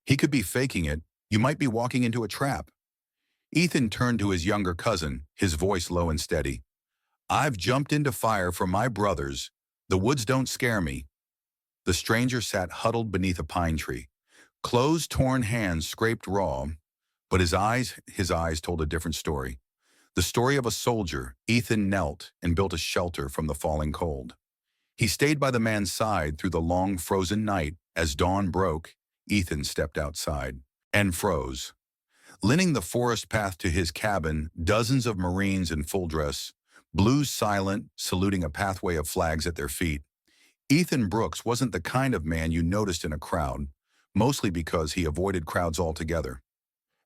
He could be faking it. You might be walking into a trap. Ethan turned to his younger cousin, his voice low and steady. I've jumped into fire for my brothers. The woods don't scare me. The stranger sat huddled beneath a pine tree. Closed, torn hands scraped raw, but his eyes told a different story. The story of a soldier. Ethan knelt and built a shelter from the falling cold. He stayed by the man's side through the long frozen night. As dawn broke, Ethan stepped outside and froze. Lining the forest path to his cabin, dozens of Marines in full dress, blues silent, saluting a pathway of flags at their feet. Ethan Brooks wasn't the kind of man you noticed in a crowd, mostly because he avoided crowds altogether.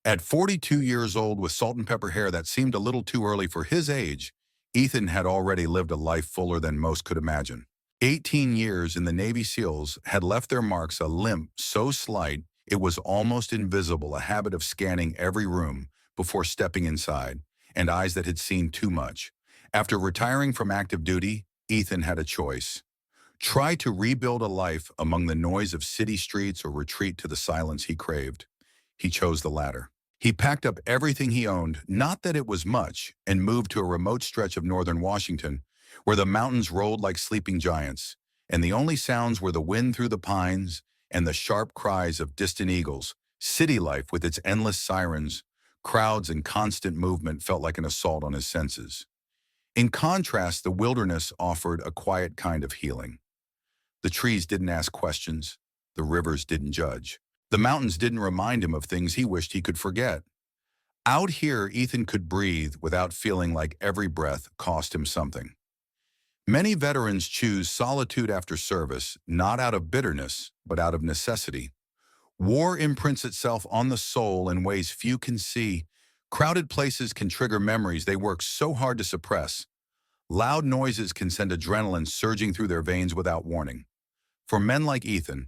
At 42 years old with salt and pepper hair that seemed a little too early for his age, Ethan had already lived a life fuller than most could imagine. 18 years in the Navy SEALs had left their marks a limp so slight it was almost invisible, a habit of scanning every room before stepping inside, and eyes that had seen too much. After retiring from active duty, Ethan had a choice. Try to rebuild a life among the noise of city streets or retreat to the silence he craved. He chose the latter. He packed up everything he owned, not that it was much, and moved to a remote stretch of northern Washington, where the mountains rolled like sleeping giants, and the only sounds were the wind through the pines and the sharp cries of distant eagles. City life, with its endless sirens, crowds, and constant movement, felt like an assault on his senses. In contrast, the wilderness offered a quiet kind of healing. The trees didn't ask questions. The rivers didn't judge. The mountains didn't remind him of things he wished he could forget. Out here, Ethan could breathe without feeling like every breath cost him something. Many veterans choose solitude after service, not out of bitterness, but out of necessity. War imprints itself on the soul in ways few can see. Crowded places can trigger memories they work so hard to suppress. Loud noises can send adrenaline surging through their veins without warning. For men like Ethan,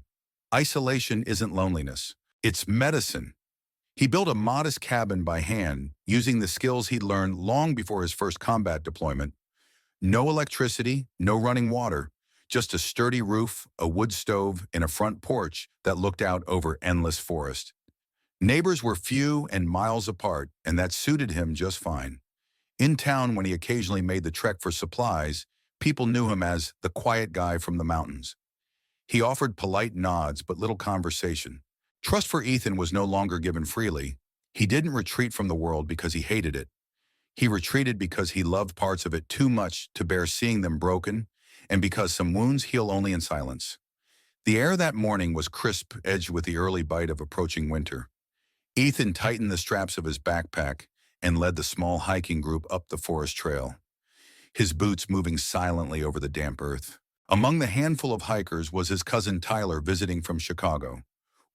isolation isn't loneliness, it's medicine. He built a modest cabin by hand, using the skills he'd learned long before his first combat deployment. No electricity, no running water, just a sturdy roof, a wood stove, and a front porch that looked out over endless forest. Neighbors were few and miles apart, and that suited him just fine. In town, when he occasionally made the trek for supplies, people knew him as the quiet guy from the mountains. He offered polite nods but little conversation. Trust for Ethan was no longer given freely. He didn't retreat from the world because he hated it. He retreated because he loved parts of it too much to bear seeing them broken, and because some wounds heal only in silence. The air that morning was crisp, edged with the early bite of approaching winter. Ethan tightened the straps of his backpack and led the small hiking group up the forest trail, his boots moving silently over the damp earth. Among the handful of hikers was his cousin Tyler, visiting from Chicago.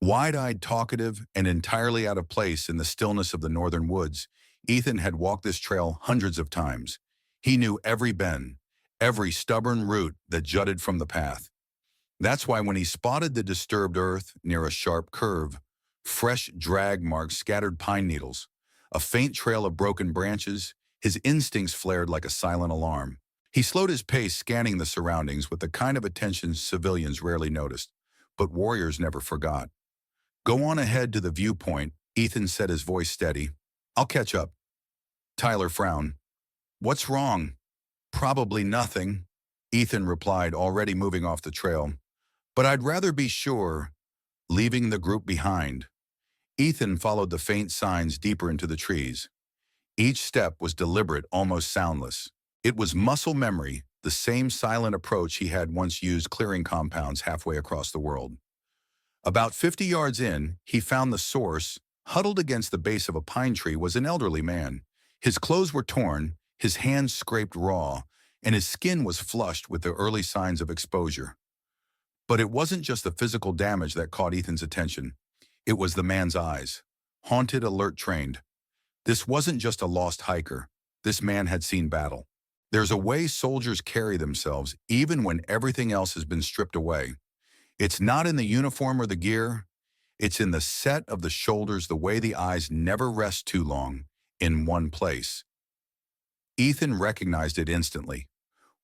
Wide-eyed, talkative, and entirely out of place in the stillness of the northern woods, Ethan had walked this trail hundreds of times. He knew every bend, every stubborn root that jutted from the path. That's why when he spotted the disturbed earth near a sharp curve, fresh drag marks scattered pine needles, a faint trail of broken branches, his instincts flared like a silent alarm. He slowed his pace, scanning the surroundings with the kind of attention civilians rarely noticed, but warriors never forgot. Go on ahead to the viewpoint, Ethan said, his voice steady. I'll catch up. Tyler frowned. What's wrong? Probably nothing, Ethan replied, already moving off the trail. But I'd rather be sure. Leaving the group behind, Ethan followed the faint signs deeper into the trees. Each step was deliberate, almost soundless. It was muscle memory, the same silent approach he had once used clearing compounds halfway across the world. About 50 yards in, he found the source. Huddled against the base of a pine tree was an elderly man. His clothes were torn, his hands scraped raw, and his skin was flushed with the early signs of exposure. But it wasn't just the physical damage that caught Ethan's attention. It was the man's eyes. Haunted, alert, trained. This wasn't just a lost hiker. This man had seen battle. There's a way soldiers carry themselves, even when everything else has been stripped away. It's not in the uniform or the gear. It's in the set of the shoulders, the way the eyes never rest too long in one place. Ethan recognized it instantly.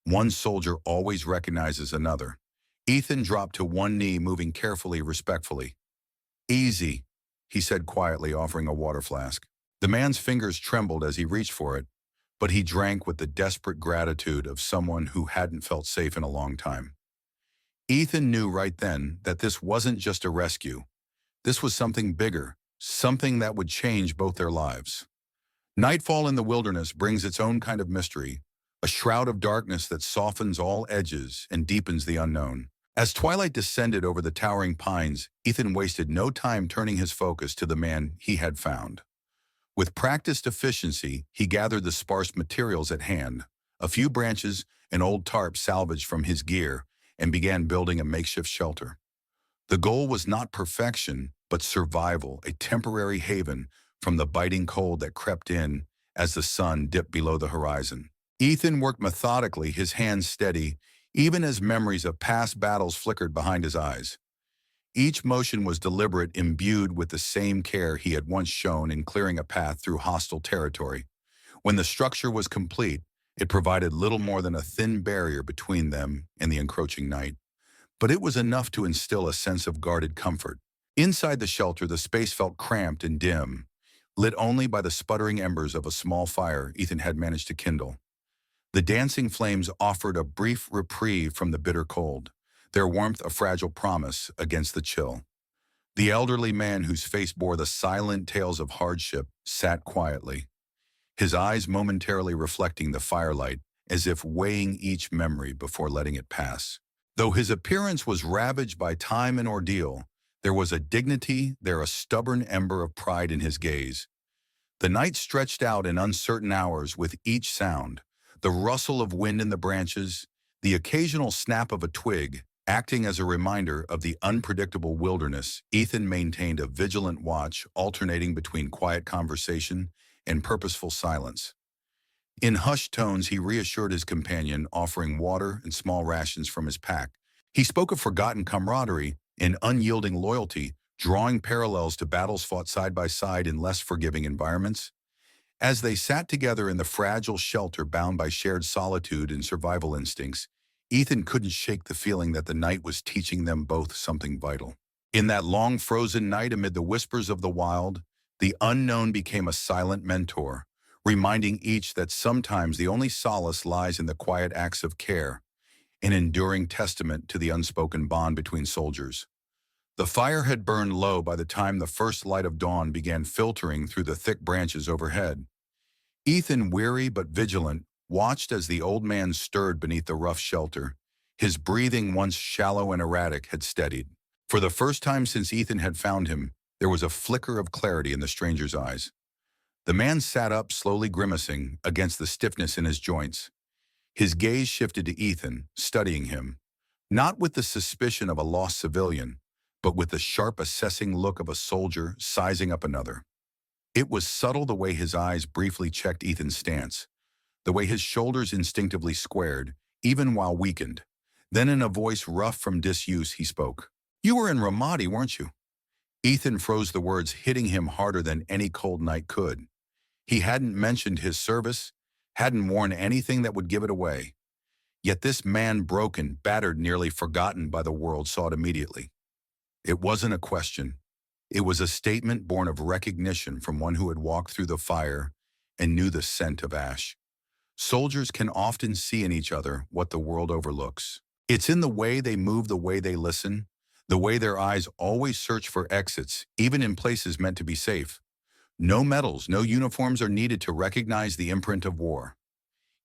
One soldier always recognizes another. Ethan dropped to one knee, moving carefully, respectfully. Easy, he said quietly, offering a water flask. The man's fingers trembled as he reached for it, but he drank with the desperate gratitude of someone who hadn't felt safe in a long time. Ethan knew right then that this wasn't just a rescue. This was something bigger, something that would change both their lives. Nightfall in the wilderness brings its own kind of mystery, a shroud of darkness that softens all edges and deepens the unknown. As twilight descended over the towering pines, Ethan wasted no time turning his focus to the man he had found. With practiced efficiency, he gathered the sparse materials at hand, a few branches, an old tarp salvaged from his gear, and began building a makeshift shelter. The goal was not perfection, but survival, a temporary haven from the biting cold that crept in as the sun dipped below the horizon. Ethan worked methodically, his hands steady, even as memories of past battles flickered behind his eyes. Each motion was deliberate, imbued with the same care he had once shown in clearing a path through hostile territory. When the structure was complete, it provided little more than a thin barrier between them and the encroaching night. But it was enough to instill a sense of guarded comfort. Inside the shelter, the space felt cramped and dim, lit only by the sputtering embers of a small fire Ethan had managed to kindle. The dancing flames offered a brief reprieve from the bitter cold, their warmth a fragile promise against the chill. The elderly man whose face bore the silent tales of hardship sat quietly, his eyes momentarily reflecting the firelight as if weighing each memory before letting it pass. Though his appearance was ravaged by time and ordeal, there was a dignity, a stubborn ember of pride in his gaze. The night stretched out in uncertain hours with each sound, the rustle of wind in the branches, the occasional snap of a twig, acting as a reminder of the unpredictable wilderness. Ethan maintained a vigilant watch, alternating between quiet conversation and purposeful silence. In hushed tones, he reassured his companion, offering water and small rations from his pack. He spoke of forgotten camaraderie and unyielding loyalty, drawing parallels to battles fought side by side in less forgiving environments. As they sat together in the fragile shelter bound by shared solitude and survival instincts, Ethan couldn't shake the feeling that the night was teaching them both something vital. In that long frozen night amid the whispers of the wild, the unknown became a silent mentor, reminding each that sometimes the only solace lies in the quiet acts of care, an enduring testament to the unspoken bond between soldiers. The fire had burned low by the time the first light of dawn began filtering through the thick branches overhead. Ethan, weary but vigilant, watched as the old man stirred beneath the rough shelter. His breathing, once shallow and erratic, had steadied. For the first time since Ethan had found him, there was a flicker of clarity in the stranger's eyes. The man sat up, slowly grimacing against the stiffness in his joints. His gaze shifted to Ethan, studying him, not with the suspicion of a lost civilian, but with the sharp, assessing look of a soldier sizing up another. It was subtle the way his eyes briefly checked Ethan's stance, the way his shoulders instinctively squared, even while weakened. Then in a voice rough from disuse, he spoke. "You were in Ramadi, weren't you?" Ethan froze, the words hitting him harder than any cold night could. He hadn't mentioned his service, hadn't worn anything that would give it away. Yet this man, broken, battered, nearly forgotten by the world, saw it immediately. It wasn't a question. It was a statement born of recognition from one who had walked through the fire and knew the scent of ash. Soldiers can often see in each other what the world overlooks. It's in the way they move, the way they listen, the way their eyes always search for exits, even in places meant to be safe. No medals, no uniforms are needed to recognize the imprint of war.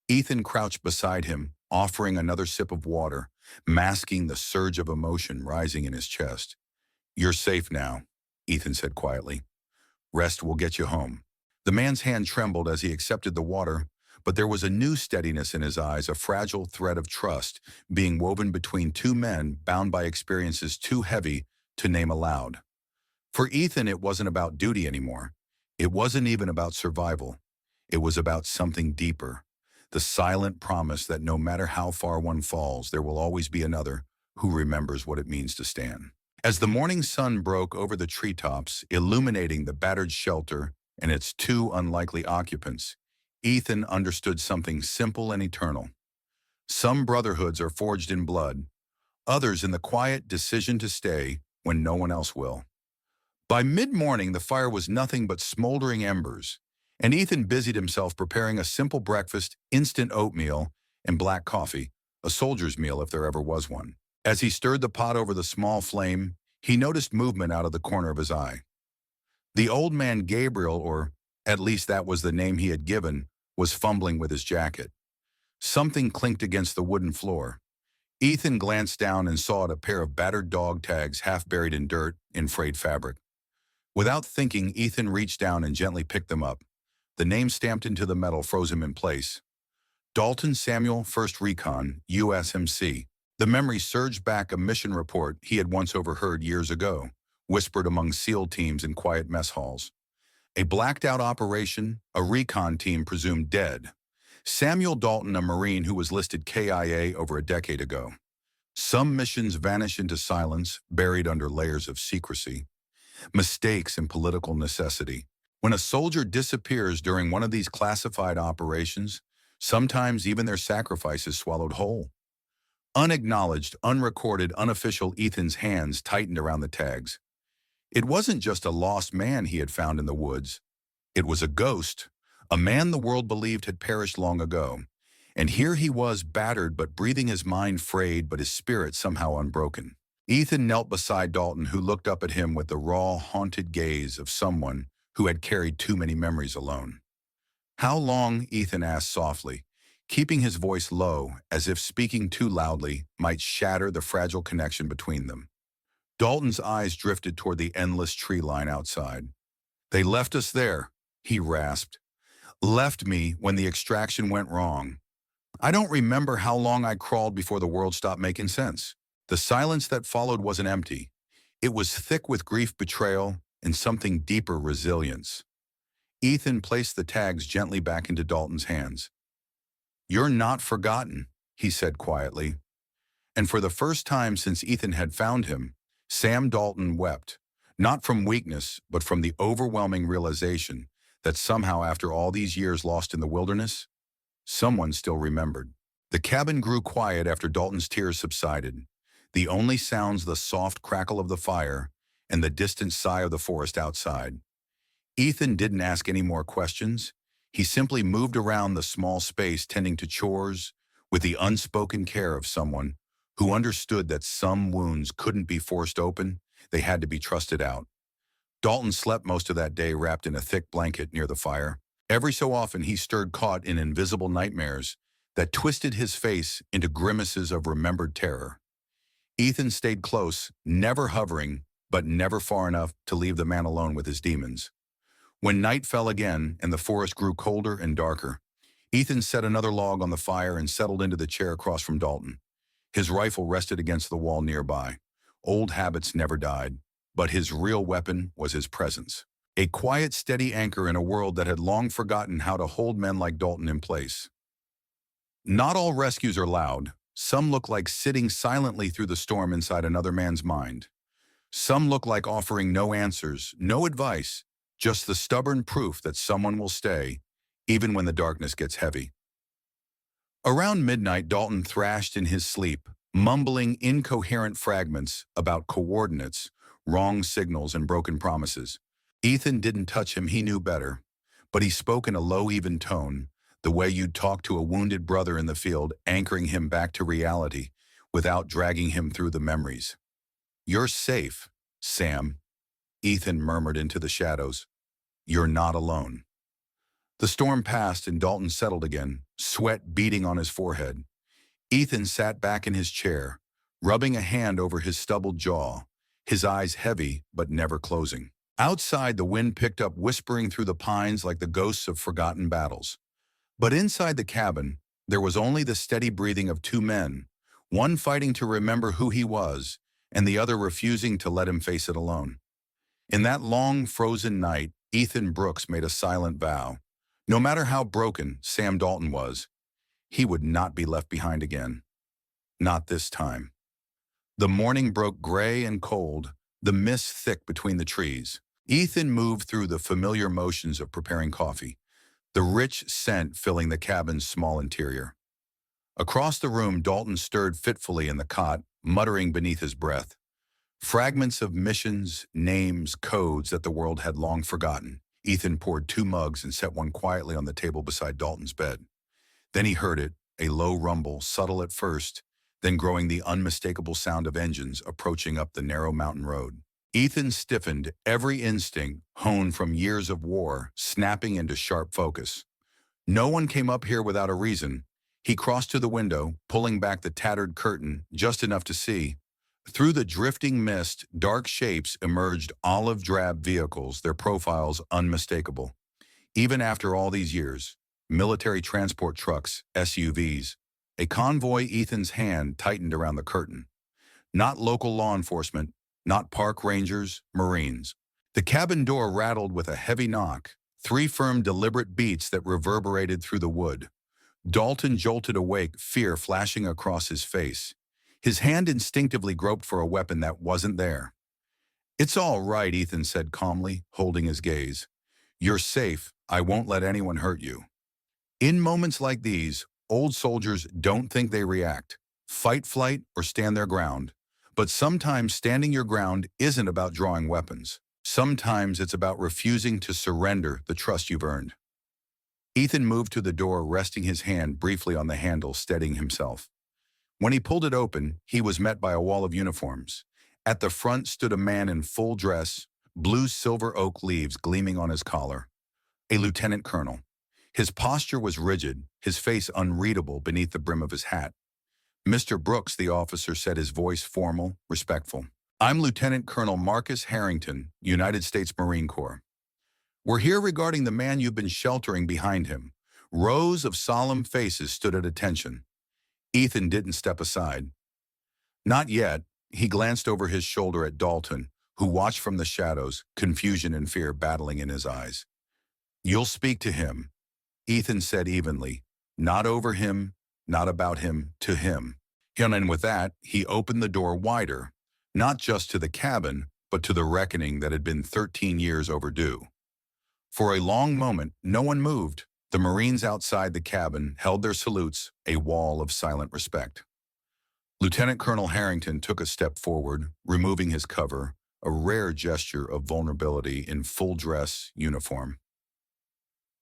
Ethan crouched beside him, offering another sip of water, masking the surge of emotion rising in his chest. "You're safe now," Ethan said quietly. "Rest will get you home." The man's hand trembled as he accepted the water, but there was a new steadiness in his eyes, a fragile thread of trust being woven between two men bound by experiences too heavy to name aloud. For Ethan, it wasn't about duty anymore. It wasn't even about survival. It was about something deeper, the silent promise that no matter how far one falls, there will always be another who remembers what it means to stand. As the morning sun broke over the treetops, illuminating the battered shelter and its two unlikely occupants, Ethan understood something simple and eternal. Some brotherhoods are forged in blood, others in the quiet decision to stay when no one else will. By mid-morning, the fire was nothing but smoldering embers, and Ethan busied himself preparing a simple breakfast, instant oatmeal, and black coffee, a soldier's meal if there ever was one. As he stirred the pot over the small flame, he noticed movement out of the corner of his eye. The old man Gabriel, or at least that was the name he had given, was fumbling with his jacket. Something clinked against the wooden floor. Ethan glanced down and saw it, a pair of battered dog tags half buried in dirt in frayed fabric. Without thinking, Ethan reached down and gently picked them up. The name stamped into the metal froze him in place. Dalton Samuel, 1st Recon, USMC. The memory surged back, a mission report he had once overheard years ago, whispered among SEAL teams in quiet mess halls. A blacked-out operation, a recon team presumed dead. Samuel Dalton, a Marine who was listed KIA over a decade ago. Some missions vanish into silence, buried under layers of secrecy. Mistakes and political necessity. When a soldier disappears during one of these classified operations, sometimes even their sacrifice is swallowed whole. Unacknowledged, unrecorded, unofficial, Ethan's hands tightened around the tags. It wasn't just a lost man he had found in the woods. It was a ghost, a man the world believed had perished long ago. And here he was, battered but breathing, his mind frayed but his spirit somehow unbroken. Ethan knelt beside Dalton, who looked up at him with the raw, haunted gaze of someone who had carried too many memories alone. "How long?" Ethan asked softly, keeping his voice low, as if speaking too loudly might shatter the fragile connection between them. Dalton's eyes drifted toward the endless tree line outside. "They left us there," he rasped. "Left me when the extraction went wrong. I don't remember how long I crawled before the world stopped making sense." The silence that followed wasn't empty. It was thick with grief, betrayal, and something deeper, resilience. Ethan placed the tags gently back into Dalton's hands. "You're not forgotten," he said quietly. And for the first time since Ethan had found him, Sam Dalton wept, not from weakness, but from the overwhelming realization that somehow, after all these years lost in the wilderness, someone still remembered. The cabin grew quiet after Dalton's tears subsided. The only sounds, the soft crackle of the fire and the distant sigh of the forest outside. Ethan didn't ask any more questions. He simply moved around the small space, tending to chores with the unspoken care of someone who understood that some wounds couldn't be forced open, they had to be trusted out. Dalton slept most of that day wrapped in a thick blanket near the fire. Every so often he stirred, caught in invisible nightmares that twisted his face into grimaces of remembered terror. Ethan stayed close, never hovering, but never far enough to leave the man alone with his demons. When night fell again and the forest grew colder and darker, Ethan set another log on the fire and settled into the chair across from Dalton. His rifle rested against the wall nearby. Old habits never died, but his real weapon was his presence. A quiet, steady anchor in a world that had long forgotten how to hold men like Dalton in place. Not all rescues are loud. Some look like sitting silently through the storm inside another man's mind. Some look like offering no answers, no advice, just the stubborn proof that someone will stay, even when the darkness gets heavy. Around midnight, Dalton thrashed in his sleep, mumbling incoherent fragments about coordinates, wrong signals, and broken promises. Ethan didn't touch him, he knew better, but he spoke in a low, even tone, the way you'd talk to a wounded brother in the field, anchoring him back to reality without dragging him through the memories. "You're safe, Sam," Ethan murmured into the shadows. "You're not alone." The storm passed and Dalton settled again, sweat beading on his forehead. Ethan sat back in his chair, rubbing a hand over his stubbled jaw, his eyes heavy but never closing. Outside, the wind picked up, whispering through the pines like the ghosts of forgotten battles. But inside the cabin, there was only the steady breathing of two men, one fighting to remember who he was, and the other refusing to let him face it alone. In that long, frozen night, Ethan Brooks made a silent vow. No matter how broken Sam Dalton was, he would not be left behind again. Not this time. The morning broke gray and cold, the mist thick between the trees. Ethan moved through the familiar motions of preparing coffee, the rich scent filling the cabin's small interior. Across the room, Dalton stirred fitfully in the cot, muttering beneath his breath. Fragments of missions, names, codes that the world had long forgotten. Ethan poured 2 mugs and set one quietly on the table beside Dalton's bed. Then he heard it, a low rumble, subtle at first, then growing the unmistakable sound of engines approaching up the narrow mountain road. Ethan stiffened, every instinct, honed from years of war, snapping into sharp focus. No one came up here without a reason. He crossed to the window, pulling back the tattered curtain just enough to see. Through the drifting mist, dark shapes emerged, olive-drab vehicles, their profiles unmistakable. Even after all these years, military transport trucks, SUVs, a convoy. Ethan's hand tightened around the curtain. Not local law enforcement, not park rangers, Marines. The cabin door rattled with a heavy knock, 3 firm, deliberate beats that reverberated through the wood. Dalton jolted awake, fear flashing across his face. His hand instinctively groped for a weapon that wasn't there. "It's all right," Ethan said calmly, holding his gaze. "You're safe. I won't let anyone hurt you." In moments like these, old soldiers don't think, they react. Fight, flight, or stand their ground. But sometimes standing your ground isn't about drawing weapons. Sometimes it's about refusing to surrender the trust you've earned. Ethan moved to the door, resting his hand briefly on the handle, steadying himself. When he pulled it open, he was met by a wall of uniforms. At the front stood a man in full dress, blue silver oak leaves gleaming on his collar. A lieutenant colonel. His posture was rigid, his face unreadable beneath the brim of his hat. "Mr. Brooks," the officer said, his voice formal, respectful. "I'm Lieutenant Colonel Marcus Harrington, United States Marine Corps. We're here regarding the man you've been sheltering behind him." Rows of solemn faces stood at attention. Ethan didn't step aside. Not yet. He glanced over his shoulder at Dalton, who watched from the shadows, confusion and fear battling in his eyes. "You'll speak to him," Ethan said evenly. "Not over him, not about him, to him." And with that, he opened the door wider, not just to the cabin, but to the reckoning that had been 13 years overdue. For a long moment, no one moved. The Marines outside the cabin held their salutes, a wall of silent respect. Lieutenant Colonel Harrington took a step forward, removing his cover, a rare gesture of vulnerability in full dress uniform.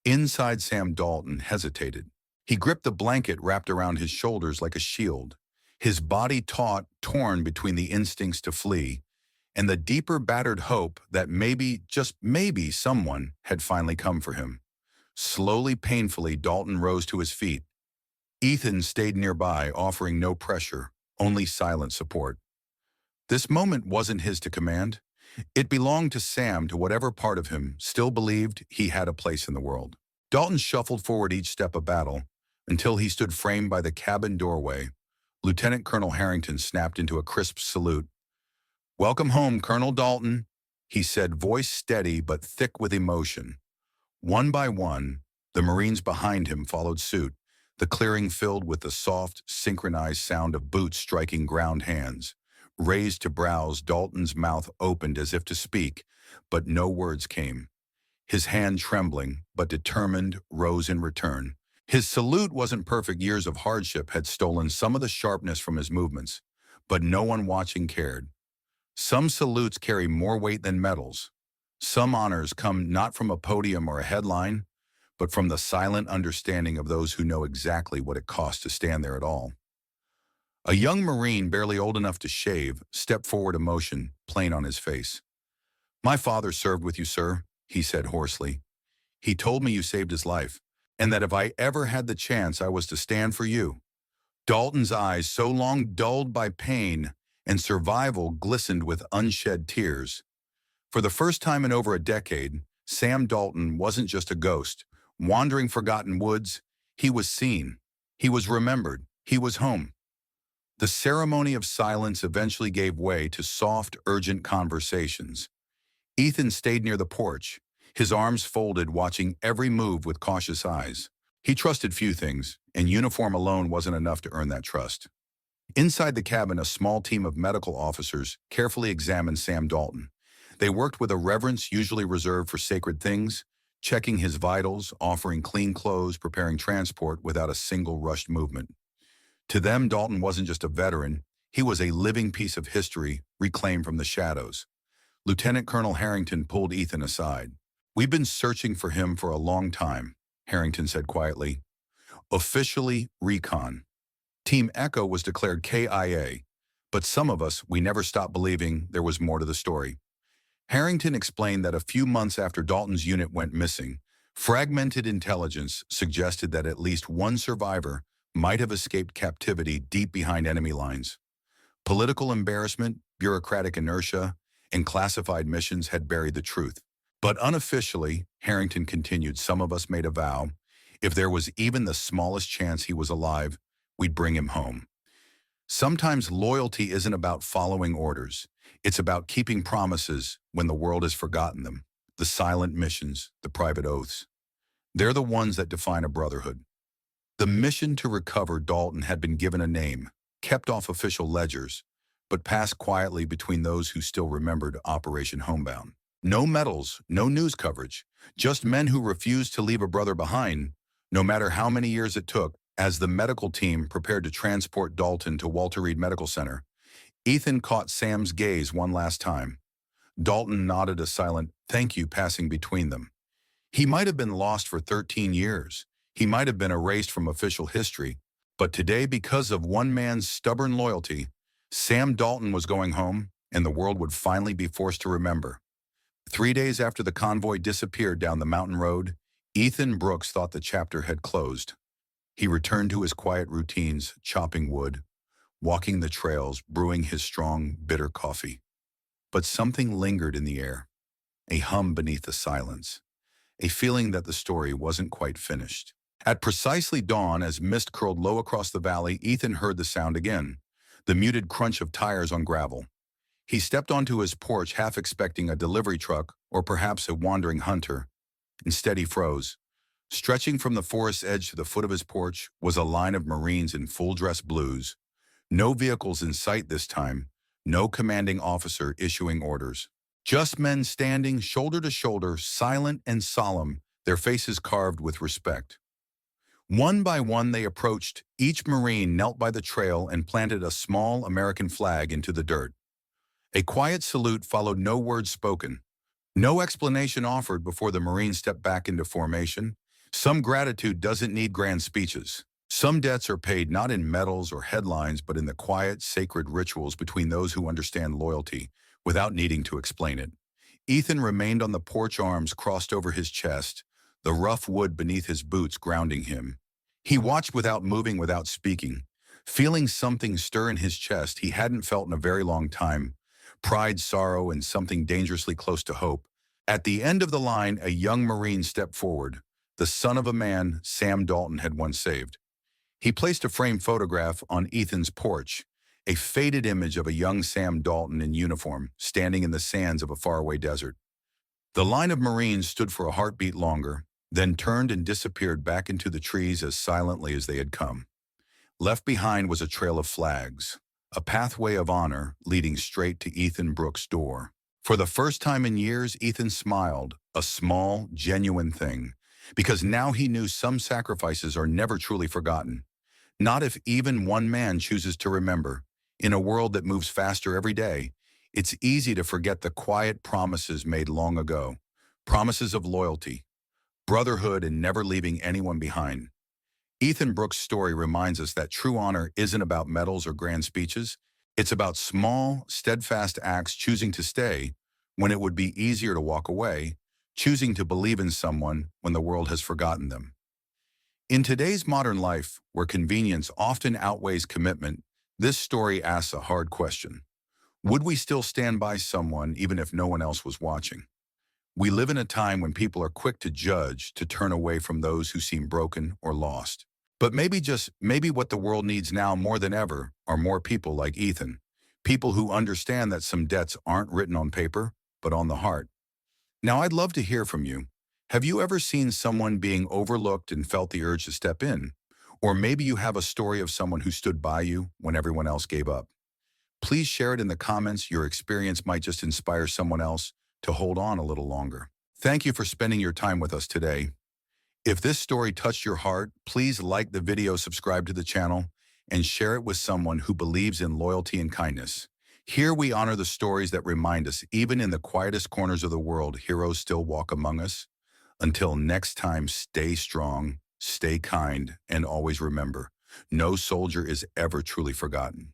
Inside, Sam Dalton hesitated. He gripped the blanket wrapped around his shoulders like a shield, his body taut, torn between the instincts to flee and the deeper, battered hope that maybe, just maybe, someone had finally come for him. Slowly, painfully, Dalton rose to his feet. Ethan stayed nearby, offering no pressure, only silent support. This moment wasn't his to command. It belonged to Sam, to whatever part of him still believed he had a place in the world. Dalton shuffled forward each step of battle until he stood framed by the cabin doorway. Lieutenant Colonel Harrington snapped into a crisp salute. "Welcome home, Colonel Dalton," he said, voice steady but thick with emotion. One by one, the Marines behind him followed suit, the clearing filled with the soft, synchronized sound of boots striking ground. Hands raised to brows, Dalton's mouth opened as if to speak, but no words came. His hand, trembling but determined, rose in return. His salute wasn't perfect. Years of hardship had stolen some of the sharpness from his movements, but no one watching cared. Some salutes carry more weight than medals. Some honors come not from a podium or a headline, but from the silent understanding of those who know exactly what it costs to stand there at all. A young Marine, barely old enough to shave, stepped forward, emotion plain on his face. "My father served with you, sir," he said hoarsely. "He told me you saved his life, and that if I ever had the chance, I was to stand for you." Dalton's eyes, so long dulled by pain and survival, glistened with unshed tears. For the first time in over a decade, Sam Dalton wasn't just a ghost, wandering forgotten woods. He was seen. He was remembered. He was home. The ceremony of silence eventually gave way to soft, urgent conversations. Ethan stayed near the porch, his arms folded, watching every move with cautious eyes. He trusted few things, and uniform alone wasn't enough to earn that trust. Inside the cabin, a small team of medical officers carefully examined Sam Dalton. They worked with a reverence usually reserved for sacred things, checking his vitals, offering clean clothes, preparing transport without a single rushed movement. To them, Dalton wasn't just a veteran, He was a living piece of history reclaimed from the shadows. Lieutenant Colonel Harrington pulled Ethan aside. "We've been searching for him for a long time," Harrington said quietly. "Officially recon. Team Echo was declared KIA, but some of us, we never stopped believing there was more to the story." Harrington explained that a few months after Dalton's unit went missing, fragmented intelligence suggested that at least one survivor might have escaped captivity deep behind enemy lines. Political embarrassment, bureaucratic inertia, and classified missions had buried the truth. But unofficially, Harrington continued, some of us made a vow, if there was even the smallest chance he was alive, we'd bring him home. Sometimes loyalty isn't about following orders. It's about keeping promises when the world has forgotten them. The silent missions, the private oaths. They're the ones that define a brotherhood. The mission to recover Dalton had been given a name, kept off official ledgers, but passed quietly between those who still remembered Operation Homebound. No medals, no news coverage, just men who refused to leave a brother behind, no matter how many years it took. As the medical team prepared to transport Dalton to Walter Reed Medical Center, Ethan caught Sam's gaze one last time. Dalton nodded a silent thank you passing between them. He might have been lost for 13 years. He might have been erased from official history. But today, because of one man's stubborn loyalty, Sam Dalton was going home, and the world would finally be forced to remember. 3 days after the convoy disappeared down the mountain road, Ethan Brooks thought the chapter had closed. He returned to his quiet routines, chopping wood, walking the trails, brewing his strong, bitter coffee. But something lingered in the air, a hum beneath the silence, a feeling that the story wasn't quite finished. At precisely dawn, as mist curled low across the valley, Ethan heard the sound again, the muted crunch of tires on gravel. He stepped onto his porch, half expecting a delivery truck or perhaps a wandering hunter. Instead, he froze. Stretching from the forest edge to the foot of his porch was a line of Marines in full-dress blues. No vehicles in sight this time, no commanding officer issuing orders. Just men standing shoulder to shoulder, silent and solemn, their faces carved with respect. One by one they approached. Each Marine knelt by the trail and planted a small American flag into the dirt. A quiet salute followed, no words spoken. No explanation offered before the Marines stepped back into formation. Some gratitude doesn't need grand speeches. Some debts are paid not in medals or headlines, but in the quiet, sacred rituals between those who understand loyalty without needing to explain it. Ethan remained on the porch, arms crossed over his chest, the rough wood beneath his boots grounding him. He watched without moving, without speaking, feeling something stir in his chest he hadn't felt in a very long time. Pride, sorrow, and something dangerously close to hope. At the end of the line, a young Marine stepped forward, the son of a man Sam Dalton had once saved. He placed a framed photograph on Ethan's porch, a faded image of a young Sam Dalton in uniform, standing in the sands of a faraway desert. The line of Marines stood for a heartbeat longer, then turned and disappeared back into the trees as silently as they had come. Left behind was a trail of flags, a pathway of honor leading straight to Ethan Brooks' door. For the first time in years, Ethan smiled, a small, genuine thing, because now he knew some sacrifices are never truly forgotten. Not if even one man chooses to remember. In a world that moves faster every day, it's easy to forget the quiet promises made long ago. Promises of loyalty, brotherhood, and never leaving anyone behind. Ethan Brooks' story reminds us that true honor isn't about medals or grand speeches. It's about small, steadfast acts, choosing to stay when it would be easier to walk away, choosing to believe in someone when the world has forgotten them. In today's modern life, where convenience often outweighs commitment, this story asks a hard question. Would we still stand by someone even if no one else was watching? We live in a time when people are quick to judge, to turn away from those who seem broken or lost. But maybe what the world needs now more than ever are more people like Ethan, people who understand that some debts aren't written on paper, but on the heart. Now, I'd love to hear from you. Have you ever seen someone being overlooked and felt the urge to step in? Or maybe you have a story of someone who stood by you when everyone else gave up. Please share it in the comments. Your experience might just inspire someone else to hold on a little longer. Thank you for spending your time with us today. If this story touched your heart, please like the video, subscribe to the channel, and share it with someone who believes in loyalty and kindness. Here we honor the stories that remind us, even in the quietest corners of the world, heroes still walk among us. Until next time, stay strong, stay kind, and always remember, no soldier is ever truly forgotten.